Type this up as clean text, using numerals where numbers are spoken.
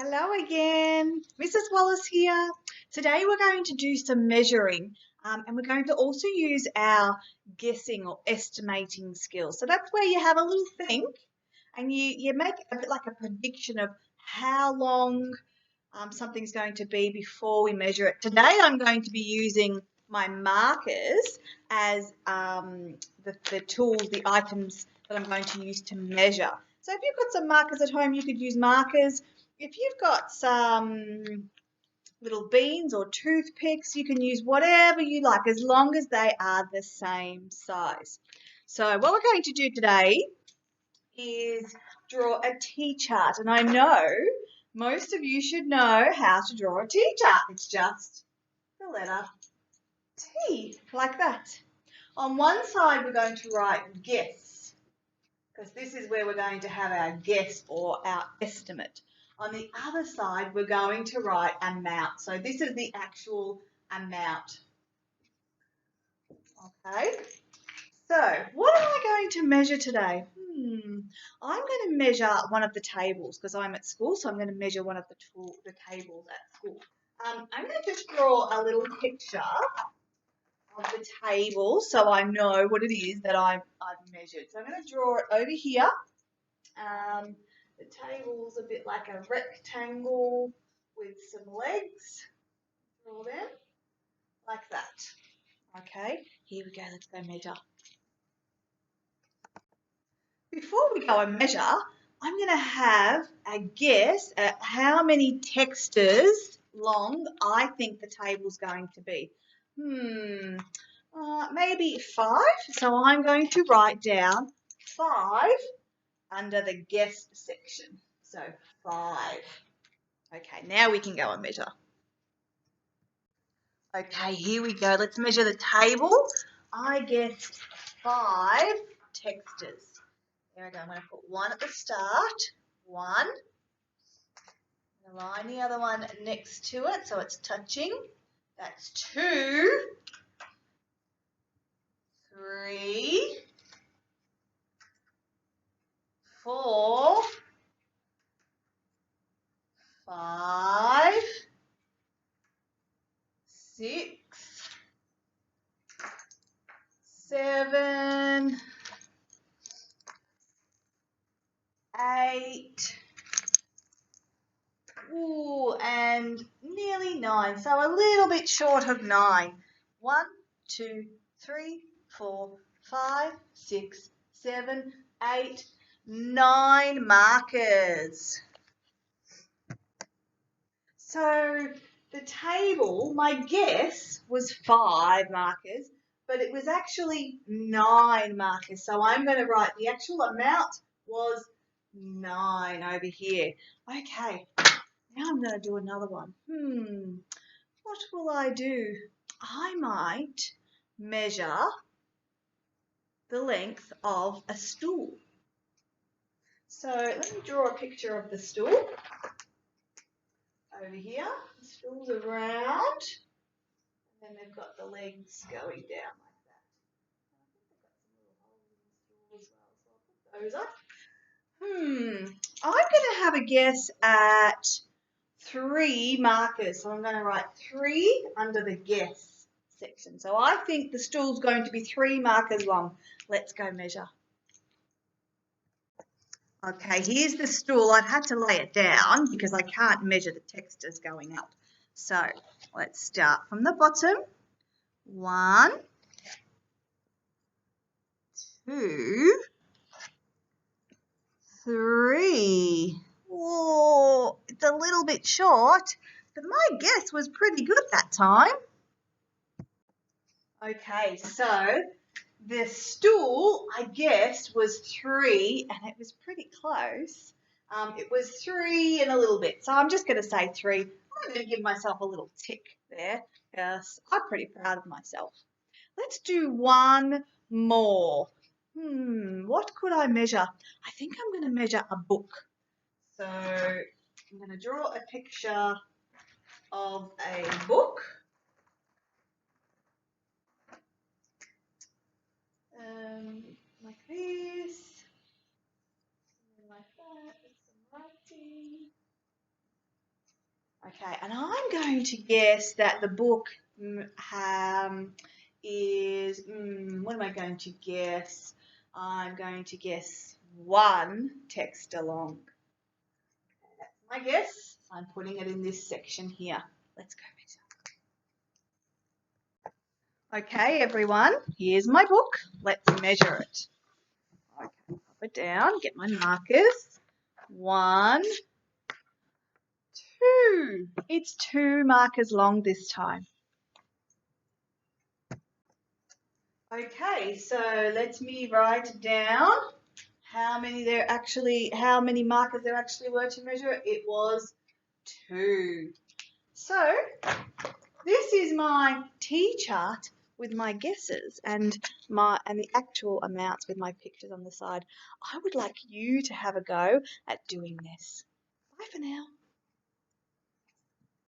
Hello again, Mrs. Wallace here. Today we're going to do some measuring and we're going to also use our guessing or estimating skills. So that's where you have a little think and you make a bit like a prediction of how long something's going to be before we measure it. Today I'm going to be using my markers as the tools, the items that I'm going to use to measure. So if you've got some markers at home, you could use markers. If you've got some little beans or toothpicks, you can use whatever you like as long as they are the same size. So what we're going to do today is draw a T-chart. And I know most of you should know how to draw a T-chart. It's just the letter T, like that. On one side, we're going to write guess, because this is where we're going to have our guess or our estimate. On the other side, we're going to write amount. So this is the actual amount. Okay. So what am I going to measure today? I'm going to measure one of the tables because I'm at school, so I'm going to measure one of the tables at school. I'm going to just draw a little picture of the table so I know what it is that I've measured. So I'm going to draw it over here. The table's a bit like a rectangle with some legs. Draw them like that. Okay, here we go. Let's go measure. Before we go and measure, I'm going to have a guess at how many textures long I think the table's going to be. Maybe 5. So I'm going to write down 5 under the guess section. So 5. Okay, now we can go and measure. Okay, here we go. Let's measure the table. I guessed 5 textures. There we go. I'm going to put 1 at the start. 1. And line the other one next to it so it's touching. That's 2. 3. 4. 5. 6. 7. 8. Ooh, and nearly 9. So a little bit short of 9. 1, 2, 3, 4, 5, 6, 7, 8, 9 markers. So the table, my guess was 5 markers, but it was actually 9 markers. So I'm going to write the actual amount was 9 over here. Okay, now I'm going to do another one. What will I do? I might measure the length of a stool. So let me draw a picture of the stool over here. The stool's around, and then they've got the legs going down like that. I think they've got some little holes in the stool as well, so I'll put those up. I'm going to have a guess at 3 markers. So I'm going to write 3 under the guess section. So I think the stool's going to be 3 markers long. Let's go measure. Okay, here's the stool. I've had to lay it down because I can't measure the textures going up. So let's start from the bottom. 1, 2, 3. Oh, it's a little bit short, but my guess was pretty good that time. Okay, so the stool, I guessed, was 3, and it was pretty close. It was 3 and a little bit, so I'm just going to say 3. I'm going to give myself a little tick there because I'm pretty proud of myself. Let's do one more. What could I measure? I think I'm going to measure a book. So I'm going to draw a picture of a book. Like this, and like that, with some writing. Okay, and I'm going to guess that the book is, what am I going to guess? I'm going to guess 1 text along. That's my guess. I'm putting it in this section here. Let's go measure. Okay, everyone, here's my book. Let's measure it. Okay, pop it down, get my markers. 1, 2. It's 2 markers long this time. Okay, so let me write down how many markers there actually were to measure. It was 2. So this is my T chart with my guesses and the actual amounts with my pictures on the side. I would like you to have a go at doing this. Bye for now.